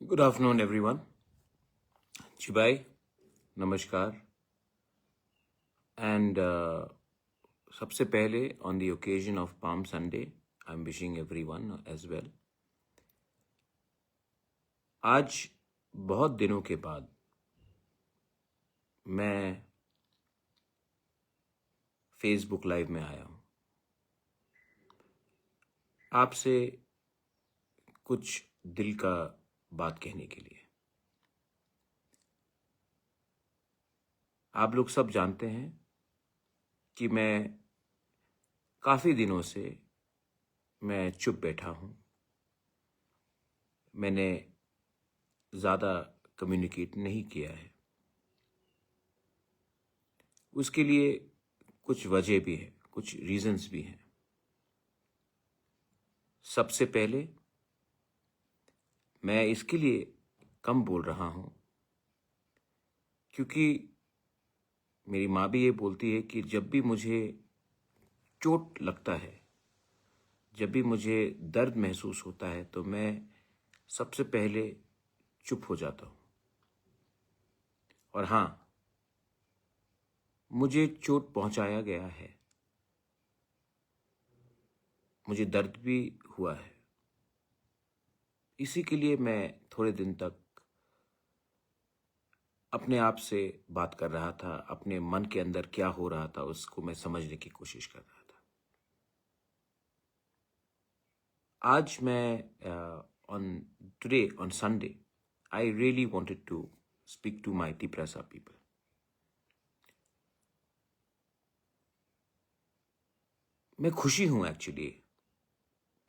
Good afternoon, everyone. Chibai, namaskar. And सबसे पहले, on the occasion of Palm Sunday, I'm wishing everyone as well. आज बहुत दिनों के बाद मैं फेसबुक लाइव में आया हूँ आपसे कुछ दिल का बात कहने के लिए। आप लोग सब जानते हैं कि मैं काफ़ी दिनों से मैं चुप बैठा हूँ। मैंने ज़्यादा कम्युनिकेट नहीं किया है। उसके लिए कुछ वजह भी है, कुछ रीजंस भी हैं। सबसे पहले मैं इसके लिए कम बोल रहा हूँ क्योंकि मेरी माँ भी ये बोलती है कि जब भी मुझे चोट लगता है, जब भी मुझे दर्द महसूस होता है, तो मैं सबसे पहले चुप हो जाता हूँ। और हाँ, मुझे चोट पहुंचाया गया है, मुझे दर्द भी हुआ है। इसी के लिए मैं थोड़े दिन तक अपने आप से बात कर रहा था, अपने मन के अंदर क्या हो रहा था उसको मैं समझने की कोशिश कर रहा था। आज मैं on Sunday, I really wanted to speak to my Tiprasa people. मैं खुशी हूं एक्चुअली।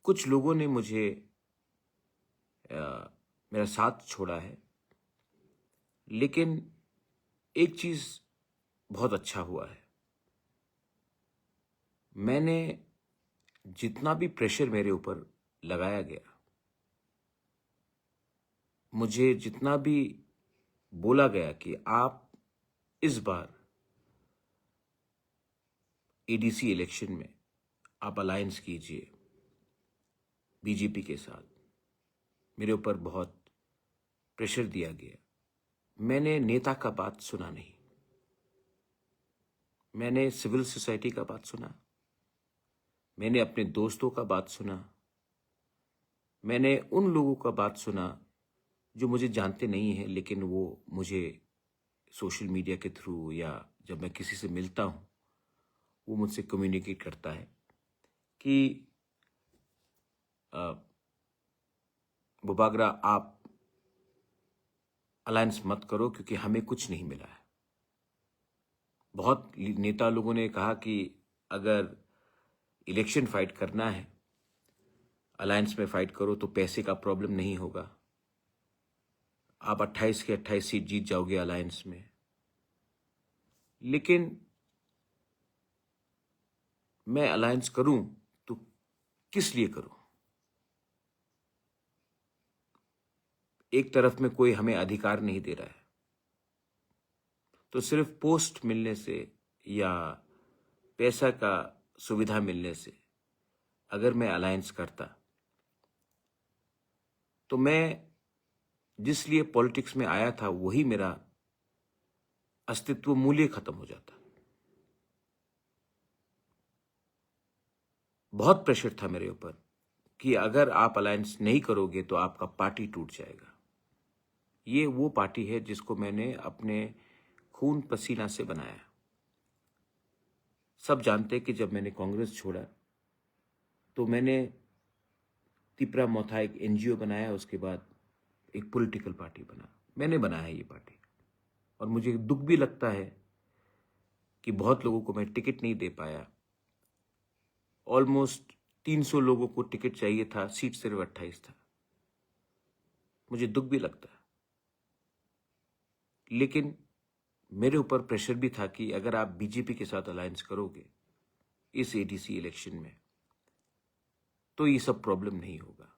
कुछ लोगों ने मुझे मेरा साथ छोड़ा है, लेकिन एक चीज बहुत अच्छा हुआ है। मैंने जितना भी प्रेशर मेरे ऊपर लगाया गया, मुझे जितना भी बोला गया कि आप इस बार एडीसी इलेक्शन में आप अलायंस कीजिए बीजेपी के साथ, मेरे ऊपर बहुत प्रेशर दिया गया। मैंने नेता का बात सुना नहीं, मैंने सिविल सोसाइटी का बात सुना, मैंने अपने दोस्तों का बात सुना, मैंने उन लोगों का बात सुना जो मुझे जानते नहीं हैं, लेकिन वो मुझे सोशल मीडिया के थ्रू या जब मैं किसी से मिलता हूँ वो मुझसे कम्युनिकेट करता है कि बुबागरा आप अलायंस मत करो क्योंकि हमें कुछ नहीं मिला है। बहुत नेता लोगों ने कहा कि अगर इलेक्शन फाइट करना है, अलायंस में फाइट करो तो पैसे का प्रॉब्लम नहीं होगा, आप 28 के 28 सीट जीत जाओगे अलायंस में। लेकिन मैं अलायंस करूं तो किस लिए करूं? एक तरफ में कोई हमें अधिकार नहीं दे रहा है, तो सिर्फ पोस्ट मिलने से या पैसा का सुविधा मिलने से अगर मैं अलायंस करता तो मैं जिस लिए पॉलिटिक्स में आया था वही मेरा अस्तित्व मूल्य खत्म हो जाता। बहुत प्रेशर था मेरे ऊपर कि अगर आप अलायंस नहीं करोगे तो आपका पार्टी टूट जाएगा। ये वो पार्टी है जिसको मैंने अपने खून पसीना से बनाया। सब जानते कि जब मैंने कांग्रेस छोड़ा तो मैंने तिपरा मोथा एक एनजीओ बनाया, उसके बाद एक पॉलिटिकल पार्टी बना। मैंने बनाया ये पार्टी और मुझे दुख भी लगता है कि बहुत लोगों को मैं टिकट नहीं दे पाया। ऑलमोस्ट 300 लोगों को टिकट चाहिए था, सीट सिर्फ 28 था। मुझे दुख भी लगता है, लेकिन मेरे ऊपर प्रेशर भी था कि अगर आप बीजेपी के साथ अलायंस करोगे इस एडीसी इलेक्शन में तो ये सब प्रॉब्लम नहीं होगा।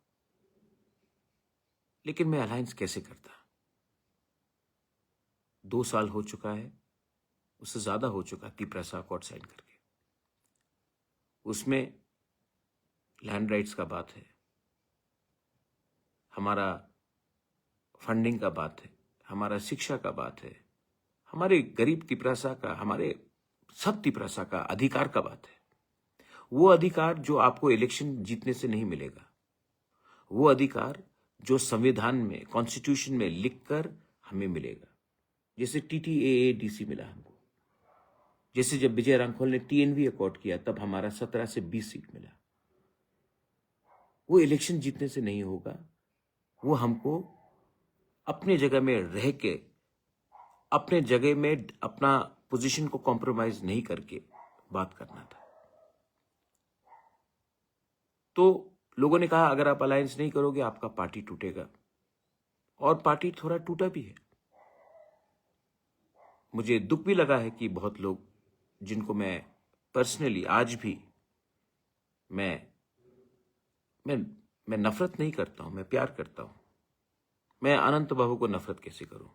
लेकिन मैं अलायंस कैसे करता? 2 साल हो चुका है, उससे ज्यादा हो चुका तिपरा अकॉर्ड साइन करके। उसमें लैंड राइट्स का बात है, हमारा फंडिंग का बात है, हमारा शिक्षा का बात है, हमारे गरीब तिपरासा का, हमारे सब तिपरासा का अधिकार का बात है। वो अधिकार जो आपको इलेक्शन जीतने से नहीं मिलेगा, वो अधिकार जो संविधान में, कॉन्स्टिट्यूशन में लिखकर हमें मिलेगा। जैसे TTAADC मिला हमको, जैसे जब विजय रामखोल ने TNV अकॉर्ड किया तब हमारा 17 से 20 सीट मिला। वो इलेक्शन जीतने से नहीं होगा, वो हमको अपने जगह में रह के, अपने जगह में अपना पोजीशन को कॉम्प्रोमाइज नहीं करके बात करना था। तो लोगों ने कहा अगर आप अलायंस नहीं करोगे आपका पार्टी टूटेगा, और पार्टी थोड़ा टूटा भी है। मुझे दुख भी लगा है कि बहुत लोग जिनको मैं पर्सनली आज भी मैं नफरत नहीं करता हूं, मैं प्यार करता हूं। मैं अनंत बाबू को नफरत कैसे करूं,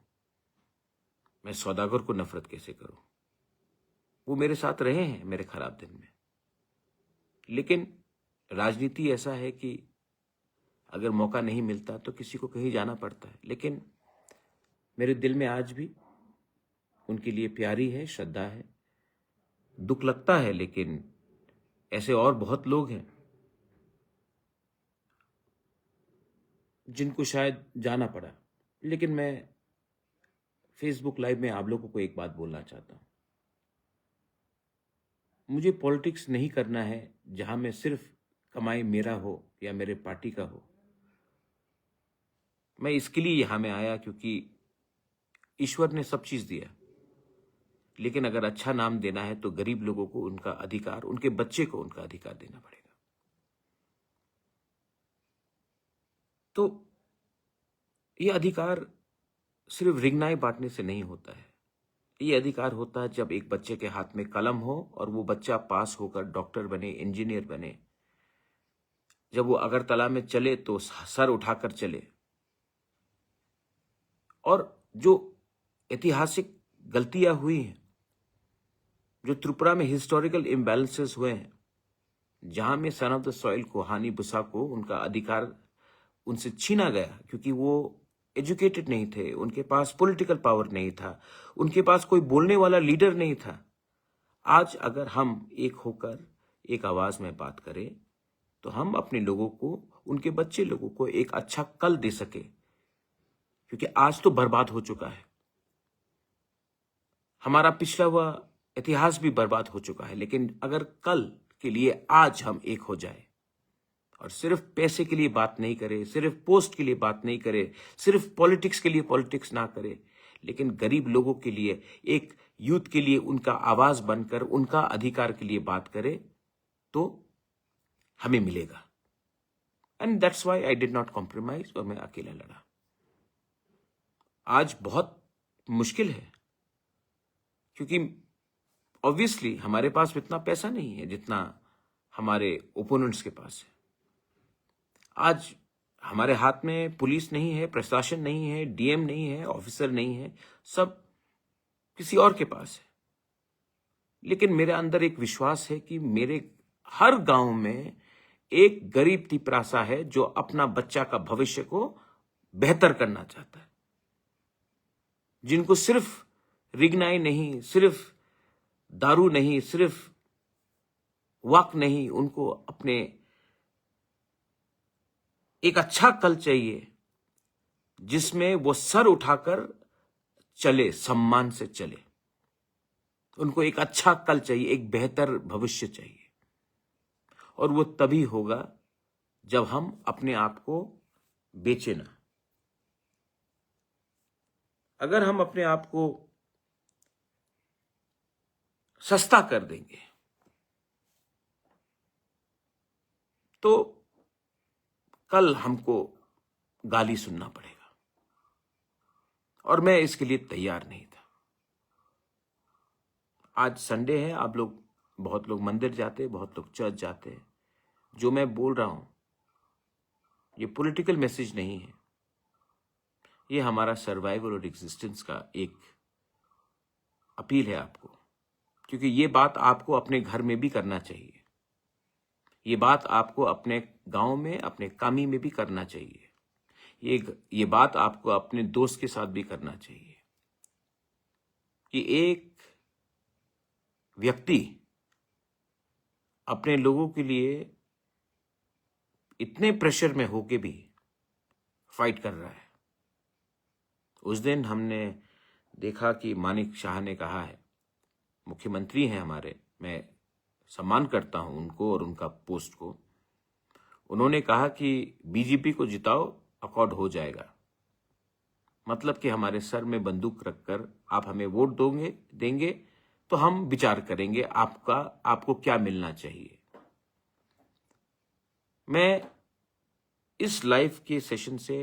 मैं सौदागर को नफरत कैसे करूं? वो मेरे साथ रहे हैं मेरे खराब दिन में। लेकिन राजनीति ऐसा है कि अगर मौका नहीं मिलता तो किसी को कहीं जाना पड़ता है। लेकिन मेरे दिल में आज भी उनके लिए प्यारी है, श्रद्धा है। दुख लगता है, लेकिन ऐसे और बहुत लोग हैं जिनको शायद जाना पड़ा। लेकिन मैं फेसबुक लाइव में आप लोगों को एक बात बोलना चाहता हूं। मुझे पॉलिटिक्स नहीं करना है जहां में सिर्फ कमाई मेरा हो या मेरे पार्टी का हो। मैं इसके लिए यहां में आया क्योंकि ईश्वर ने सब चीज दिया, लेकिन अगर अच्छा नाम देना है तो गरीब लोगों को उनका अधिकार, उनके बच्चे को उनका अधिकार देना पड़ेगा। तो ये अधिकार सिर्फ रिंगनाई बांटने से नहीं होता है। ये अधिकार होता है जब एक बच्चे के हाथ में कलम हो और वो बच्चा पास होकर डॉक्टर बने, इंजीनियर बने। जब वो अगरतला में चले तो सर उठाकर चले। और जो ऐतिहासिक गलतियां हुई हैं, जो त्रिपुरा में हिस्टोरिकल इम्बैलेंसेस हुए हैं, जहां में सन ऑफ द सॉइल को, हानि बुसा को उनका अधिकार उनसे छीना गया क्योंकि वो एजुकेटेड नहीं थे, उनके पास पॉलिटिकल पावर नहीं था, उनके पास कोई बोलने वाला लीडर नहीं था। आज अगर हम एक होकर एक आवाज में बात करें तो हम अपने लोगों को, उनके बच्चे लोगों को एक अच्छा कल दे सके, क्योंकि आज तो बर्बाद हो चुका है। हमारा पिछला हुआ इतिहास भी बर्बाद हो चुका है। लेकिन अगर कल के लिए आज हम एक हो जाए और सिर्फ पैसे के लिए बात नहीं करें, सिर्फ पोस्ट के लिए बात नहीं करें, सिर्फ पॉलिटिक्स के लिए पॉलिटिक्स ना करें, लेकिन गरीब लोगों के लिए, एक यूथ के लिए उनका आवाज बनकर उनका अधिकार के लिए बात करें, तो हमें मिलेगा। And that's why I did not compromise, और मैं अकेला लड़ा। आज बहुत मुश्किल है क्योंकि ऑब्वियसली हमारे पास इतना पैसा नहीं है जितना हमारे ओपोनेंट्स के पास है। आज हमारे हाथ में पुलिस नहीं है, प्रशासन नहीं है, DM नहीं है, ऑफिसर नहीं है, सब किसी और के पास है। लेकिन मेरे अंदर एक विश्वास है कि मेरे हर गांव में एक गरीब तिपरासा है जो अपना बच्चा का भविष्य को बेहतर करना चाहता है, जिनको सिर्फ रिगनाई नहीं, सिर्फ दारू नहीं, सिर्फ वक्त नहीं, उनको अपने एक अच्छा कल चाहिए जिसमें वो सर उठाकर चले, सम्मान से चले। उनको एक अच्छा कल चाहिए, एक बेहतर भविष्य चाहिए। और वो तभी होगा जब हम अपने आप को बेचे ना। अगर हम अपने आप को सस्ता कर देंगे तो कल हमको गाली सुनना पड़ेगा, और मैं इसके लिए तैयार नहीं था। आज संडे है, आप लोग, बहुत लोग मंदिर जाते हैं, बहुत लोग चर्च जाते हैं। जो मैं बोल रहा हूं ये पॉलिटिकल मैसेज नहीं है, ये हमारा सर्वाइवल और एग्जिस्टेंस का एक अपील है आपको, क्योंकि ये बात आपको अपने घर में भी करना चाहिए, ये बात आपको अपने गांव में, अपने कामी में भी करना चाहिए, ये बात आपको अपने दोस्त के साथ भी करना चाहिए कि एक व्यक्ति अपने लोगों के लिए इतने प्रेशर में होके भी फाइट कर रहा है। उस दिन हमने देखा कि मानिक शाह ने कहा है, मुख्यमंत्री हैं हमारे, मैं सम्मान करता हूं उनको और उनका पोस्ट को, उन्होंने कहा कि बीजेपी को जिताओ, अकॉर्ड हो जाएगा। मतलब कि हमारे सर में बंदूक रखकर आप हमें वोट देंगे तो हम विचार करेंगे आपको क्या मिलना चाहिए। मैं इस लाइव के सेशन से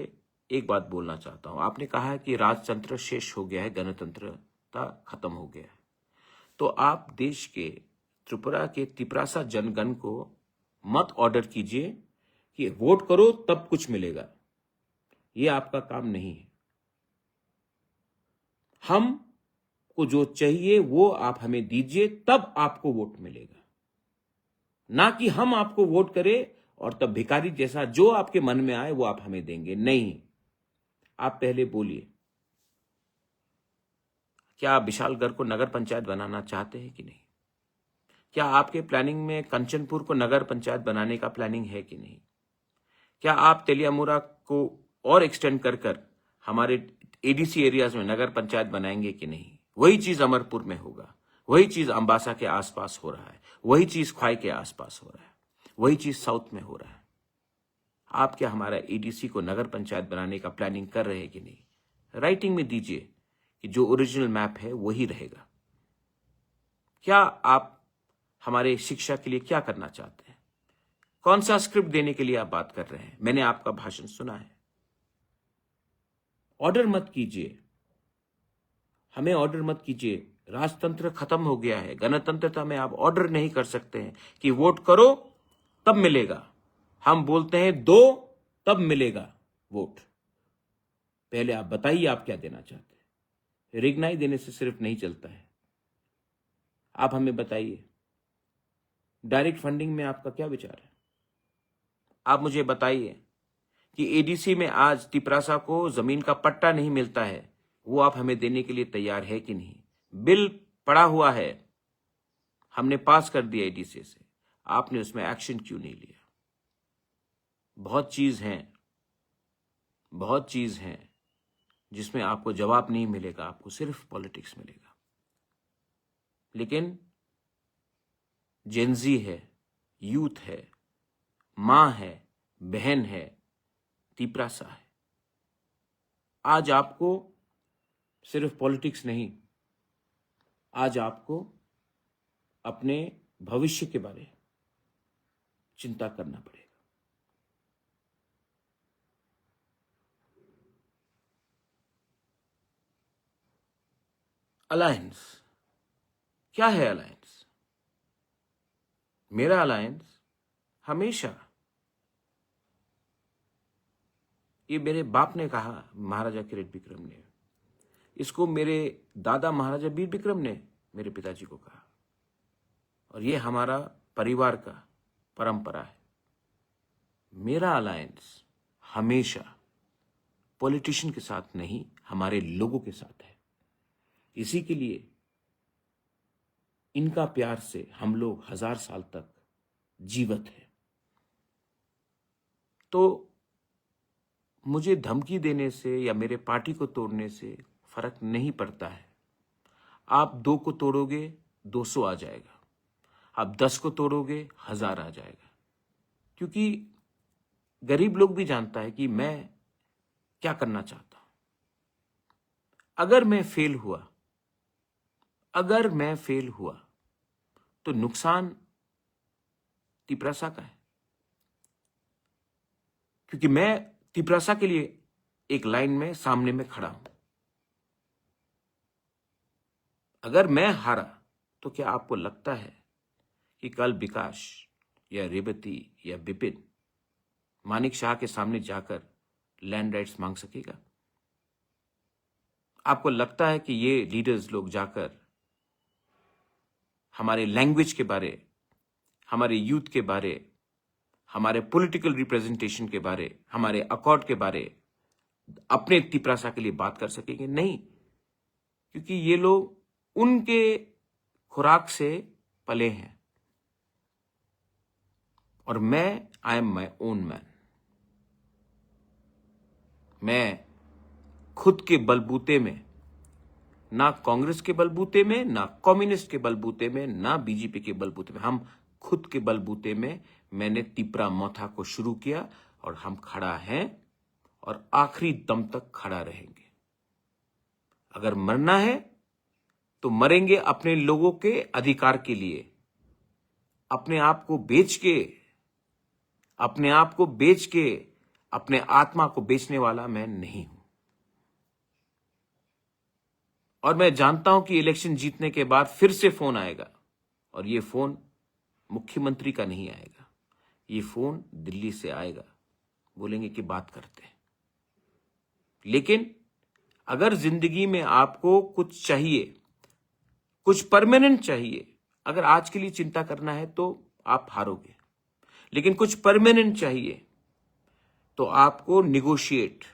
एक बात बोलना चाहता हूं। आपने कहा है कि राजतंत्र शेष हो गया है, गणतंत्रता खत्म हो गया है, तो आप देश के त्रिपुरा के तिपरासा जनगण को मत ऑर्डर कीजिए कि वोट करो तब कुछ मिलेगा। यह आपका काम नहीं है। हमको जो चाहिए वो आप हमें दीजिए, तब आपको वोट मिलेगा, ना कि हम आपको वोट करें और तब भिखारी जैसा जो आपके मन में आए वो आप हमें देंगे। नहीं, आप पहले बोलिए, क्या आप विशालगढ़ को नगर पंचायत बनाना चाहते हैं कि नहीं? क्या आपके प्लानिंग में कंचनपुर को नगर पंचायत बनाने का प्लानिंग है कि नहीं? क्या आप तेलियामुरा को और एक्सटेंड कर हमारे एडीसी एरियाज में नगर पंचायत बनाएंगे कि नहीं? वही चीज अमरपुर में होगा, वही चीज अंबासा के आसपास हो रहा है, वही चीज ख्वाई के आसपास हो रहा है, वही चीज साउथ में हो रहा है। आप क्या हमारा एडीसी को नगर पंचायत बनाने का प्लानिंग कर रहे हैं कि नहीं? राइटिंग में दीजिए कि जो ओरिजिनल मैप है वही रहेगा। क्या आप हमारे शिक्षा के लिए क्या करना चाहते हैं? कौन सा स्क्रिप्ट देने के लिए आप बात कर रहे हैं? मैंने आपका भाषण सुना है। ऑर्डर मत कीजिए, हमें ऑर्डर मत कीजिए। राजतंत्र खत्म हो गया है, गणतंत्रता में आप ऑर्डर नहीं कर सकते हैं कि वोट करो तब मिलेगा। हम बोलते हैं दो तब मिलेगा वोट। पहले आप बताइए आप क्या देना चाहते हैं। रिगनाई देने से सिर्फ नहीं चलता है। आप हमें बताइए, डायरेक्ट फंडिंग में आपका क्या विचार है? आप मुझे बताइए कि एडीसी में आज तिपरासा को जमीन का पट्टा नहीं मिलता है, वो आप हमें देने के लिए तैयार है कि नहीं? बिल पड़ा हुआ है, हमने पास कर दिया एडीसी से, आपने उसमें एक्शन क्यों नहीं लिया? बहुत चीज हैं जिसमें आपको जवाब नहीं मिलेगा, आपको सिर्फ पॉलिटिक्स मिलेगा। लेकिन जेनजी है, यूथ है, मां है, बहन है, तिपरासा है। आज आपको सिर्फ पॉलिटिक्स नहीं, आज आपको अपने भविष्य के बारे में चिंता करना पड़ेगा। अलायंस क्या है? अलायंस, मेरा अलायंस हमेशा, ये मेरे बाप ने कहा, महाराजा किरीट विक्रम ने, इसको मेरे दादा महाराजा वीर विक्रम ने मेरे पिताजी को कहा, और ये हमारा परिवार का परंपरा है। मेरा अलायंस हमेशा पॉलिटिशियन के साथ नहीं, हमारे लोगों के साथ है। इसी के लिए इनका प्यार से हम लोग 1000 साल तक जीवित हैं। तो मुझे धमकी देने से या मेरे पार्टी को तोड़ने से फर्क नहीं पड़ता है। आप 2 को तोड़ोगे 200 आ जाएगा, आप 10 को तोड़ोगे 1000 आ जाएगा। क्योंकि गरीब लोग भी जानता है कि मैं क्या करना चाहता हूं। अगर मैं फेल हुआ तो नुकसान तिपरासा का है, क्योंकि मैं तिपरासा के लिए एक लाइन में सामने में खड़ा हूं। अगर मैं हारा तो क्या आपको लगता है कि कल विकास या रेवती या विपिन मानिक शाह के सामने जाकर लैंड राइट्स मांग सकेगा? आपको लगता है कि ये लीडर्स लोग जाकर हमारे लैंग्वेज के बारे, हमारे यूथ के बारे, हमारे पॉलिटिकल रिप्रेजेंटेशन के बारे, हमारे अकॉर्ड के बारे अपने तिपरासा के लिए बात कर सकेंगे? नहीं, क्योंकि ये लोग उनके खुराक से पले हैं और मैं I am my own man. मैं खुद के बलबूते में, ना कांग्रेस के बलबूते में, ना कम्युनिस्ट के बलबूते में, ना बीजेपी के बलबूते में, हम खुद के बलबूते में मैंने तिपरा मौथा को शुरू किया और हम खड़ा हैं और आखिरी दम तक खड़ा रहेंगे। अगर मरना है तो मरेंगे अपने लोगों के अधिकार के लिए। अपने आप को बेच के, अपने आत्मा को बेचने वाला मैं नहीं हूं। और मैं जानता हूं कि इलेक्शन जीतने के बाद फिर से फोन आएगा और ये फोन मुख्यमंत्री का नहीं आएगा, ये फोन दिल्ली से आएगा। बोलेंगे कि बात करते हैं। लेकिन अगर जिंदगी में आपको कुछ चाहिए, कुछ परमानेंट चाहिए, अगर आज के लिए चिंता करना है तो आप हारोगे। लेकिन कुछ परमानेंट चाहिए तो आपको निगोशिएट,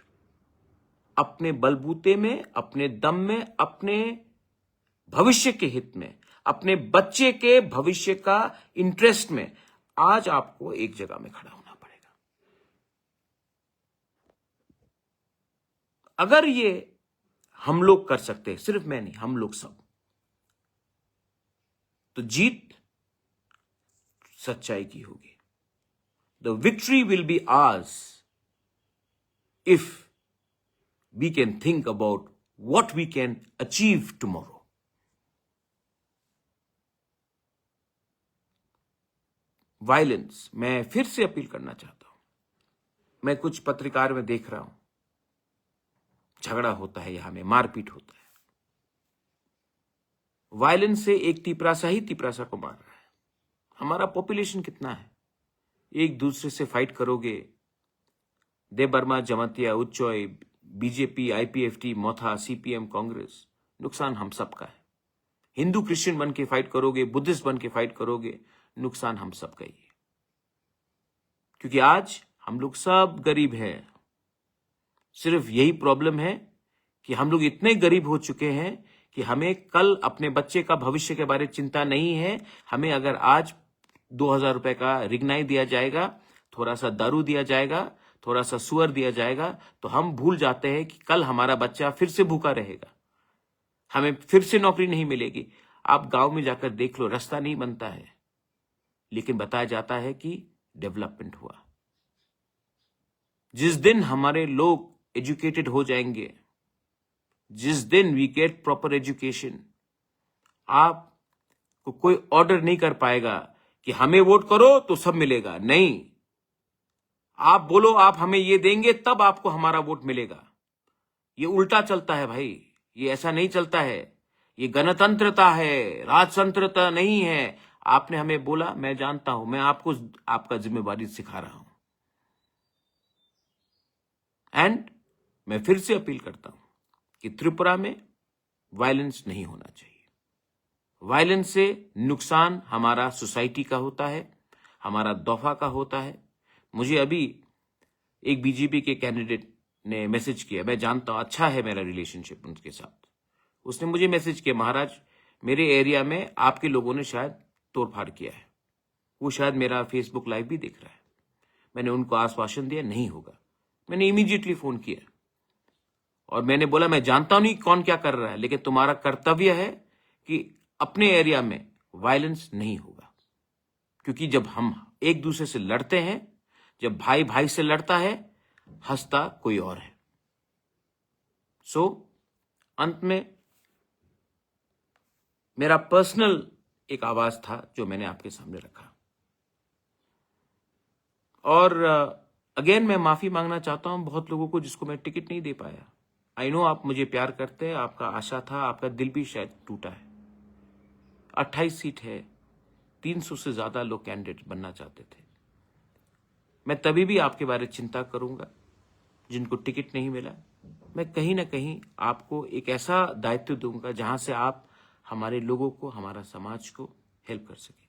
अपने बलबूते में, अपने दम में, अपने भविष्य के हित में, अपने बच्चे के भविष्य का इंटरेस्ट में आज आपको एक जगह में खड़ा होना पड़ेगा। अगर ये हम लोग कर सकते हैं, सिर्फ मैं नहीं, हम लोग सब, तो जीत सच्चाई की होगी। The victory will be hours if we can think about what we can achieve tomorrow. Violence, मैं फिर से अपील करना चाहता हूं। मैं कुछ पत्रकार में देख रहा हूं, झगड़ा होता है, यहां में मारपीट होता है। वायलेंस से एक तिपरासा ही तिपरासा को मार रहा है। हमारा पॉपुलेशन कितना है? एक दूसरे से फाइट करोगे, देबर्मा, जमातिया, उच्चोय, बीजेपी, आईपीएफटी, मोथा, सीपीएम, कांग्रेस, नुकसान हम सबका है। हिंदू क्रिश्चियन बन के फाइट करोगे, बुद्धिस्ट बन के फाइट करोगे, नुकसान हम सबका ही है। क्योंकि आज हम लोग सब गरीब हैं। सिर्फ यही प्रॉब्लम है कि हम लोग इतने गरीब हो चुके हैं कि हमें कल अपने बच्चे का भविष्य के बारे में चिंता नहीं है। हमें अगर आज 2000 रुपए का रिगनाई दिया जाएगा, थोड़ा सा दारू दिया जाएगा, थोड़ा सा सुअर दिया जाएगा, तो हम भूल जाते हैं कि कल हमारा बच्चा फिर से भूखा रहेगा, हमें फिर से नौकरी नहीं मिलेगी। आप गांव में जाकर देख लो, रास्ता नहीं बनता है, लेकिन बताया जाता है कि डेवलपमेंट हुआ। जिस दिन हमारे लोग एजुकेटेड हो जाएंगे, जिस दिन वी गेट प्रॉपर एजुकेशन, आपको कोई ऑर्डर नहीं कर पाएगा कि हमें वोट करो तो सब मिलेगा। नहीं, आप बोलो आप हमें ये देंगे तब आपको हमारा वोट मिलेगा। ये उल्टा चलता है भाई, ये ऐसा नहीं चलता है। ये गणतंत्रता है, राजतंत्रता नहीं है। आपने हमें बोला, मैं जानता हूं, मैं आपको आपका जिम्मेवारी सिखा रहा हूं। एंड मैं फिर से अपील करता हूं कि त्रिपुरा में वायलेंस नहीं होना चाहिए। वायलेंस से नुकसान हमारा सोसाइटी का होता है, हमारा दफा का होता है। मुझे अभी एक बीजेपी के कैंडिडेट ने मैसेज किया, मैं जानता हूं, अच्छा है मेरा रिलेशनशिप उनके साथ। उसने मुझे मैसेज किया, महाराज मेरे एरिया में आपके लोगों ने शायद तोड़फाड़ किया है। वो शायद मेरा फेसबुक लाइव भी देख रहा है। मैंने उनको आश्वासन दिया नहीं होगा। मैंने इमीडिएटली फोन किया और मैंने बोला, मैं जानता हूं नहीं कौन क्या कर रहा है, लेकिन तुम्हारा कर्तव्य है कि अपने एरिया में वायलेंस नहीं होगा। क्योंकि जब हम एक दूसरे से लड़ते हैं, जब भाई भाई से लड़ता है, हंसता कोई और है। सो अंत में मेरा पर्सनल एक आवाज था जो मैंने आपके सामने रखा। और अगेन मैं माफी मांगना चाहता हूं बहुत लोगों को जिसको मैं टिकट नहीं दे पाया। आई नो आप मुझे प्यार करते हैं, आपका आशा था, आपका दिल भी शायद टूटा है। 28 सीट है, 300 से ज्यादा लोग कैंडिडेट बनना चाहते थे। मैं तभी भी आपके बारे में चिंता करूंगा जिनको टिकट नहीं मिला। मैं कहीं ना कहीं आपको एक ऐसा दायित्व दूंगा जहां से आप हमारे लोगों को, हमारा समाज को हेल्प कर सके।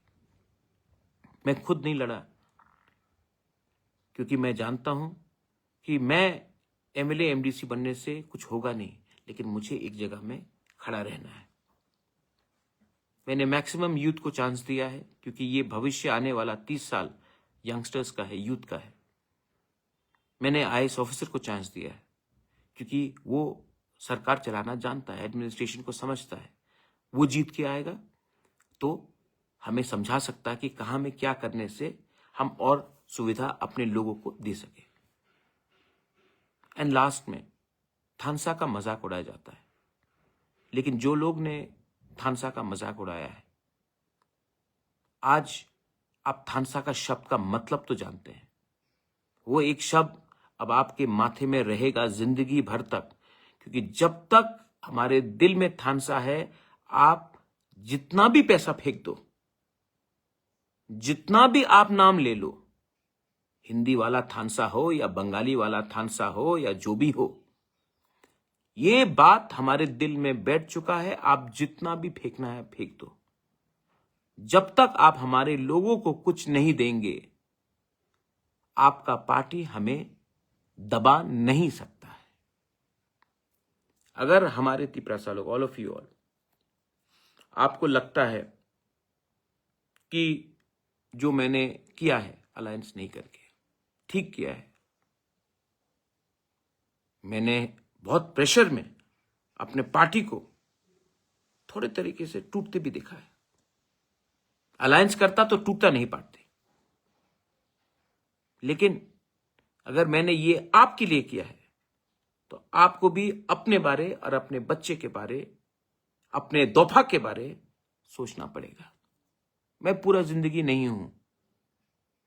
मैं खुद नहीं लड़ा क्योंकि मैं जानता हूं कि मैं एमएलए एमडीसी बनने से कुछ होगा नहीं, लेकिन मुझे एक जगह में खड़ा रहना है। मैंने मैक्सिमम यूथ को चांस दिया है, क्योंकि ये भविष्य आने वाला 30 साल यंगस्टर्स का है, यूथ का है। मैंने आईएएस ऑफिसर को चांस दिया है, क्योंकि वो सरकार चलाना जानता है, एडमिनिस्ट्रेशन को समझता है। वो जीत के आएगा तो हमें समझा सकता है कि कहाँ में क्या करने से हम और सुविधा अपने लोगों को दे सके। एंड लास्ट में थानसा का मजाक उड़ाया जाता है, लेकिन जो लोग ने थानसा का मजाक उड़ाया है, आज आप थानसा का शब्द का मतलब तो जानते हैं। वो एक शब्द अब आपके माथे में रहेगा जिंदगी भर तक, क्योंकि जब तक हमारे दिल में थानसा है, आप जितना भी पैसा फेंक दो, जितना भी आप नाम ले लो, हिंदी वाला थानसा हो या बंगाली वाला थानसा हो या जो भी हो, ये बात हमारे दिल में बैठ चुका है। आप जितना भी फेंकना है फेंक दो। जब तक आप हमारे लोगों को कुछ नहीं देंगे, आपका पार्टी हमें दबा नहीं सकता है। अगर हमारे तिपरासा लोग, ऑल ऑफ यू ऑल, आपको लगता है कि जो मैंने किया है अलायंस नहीं करके ठीक किया है, मैंने बहुत प्रेशर में अपने पार्टी को थोड़े तरीके से टूटते भी देखा है। अलायंस करता तो टूटता नहीं पार्टी, लेकिन अगर मैंने ये आपके लिए किया है तो आपको भी अपने बारे और अपने बच्चे के बारे, अपने दोफा के बारे सोचना पड़ेगा। मैं पूरा जिंदगी नहीं हूं,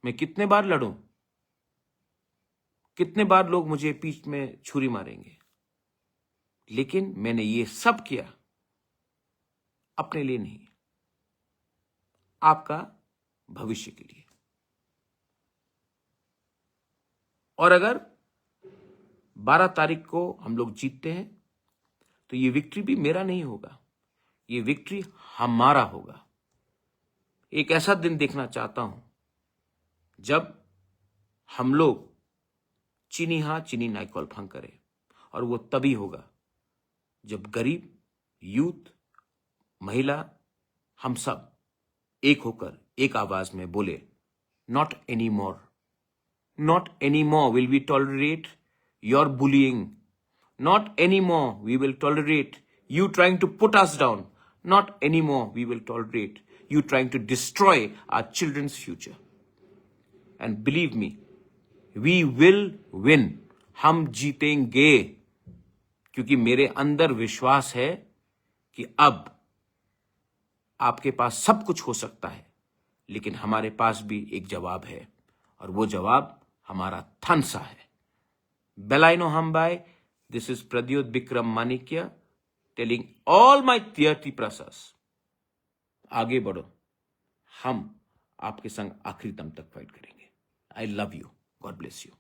मैं कितने बार लड़ूं, कितने बार लोग मुझे पीठ में छुरी मारेंगे, लेकिन मैंने ये सब किया अपने लिए नहीं, आपका भविष्य के लिए। और अगर 12 तारीख को हम लोग जीतते हैं तो ये विक्ट्री भी मेरा नहीं होगा, ये विक्ट्री हमारा होगा। एक ऐसा दिन देखना चाहता हूं जब हम लोग चीनी हां चीनी नाई कॉल्फांग करें, और वो तभी होगा जब गरीब, यूथ, महिला, हम सब एक होकर एक आवाज में बोले, not any more, not anymore will we tolerate your bullying, not anymore we will tolerate you trying to put us down, not anymore we will tolerate you trying to destroy our children's future. And believe me, we will win. हम जीतेंगे, क्योंकि मेरे अंदर विश्वास है कि अब आपके पास सब कुछ हो सकता है, लेकिन हमारे पास भी एक जवाब है, और वो जवाब हमारा थानसा है। बेलाइनो हमबाई, this is Pradyot Vikram Manikya telling all my dear Tiprasas, आगे बढ़ो, हम आपके संग आखिरी दम तक फाइट करेंगे। I love you, God bless you.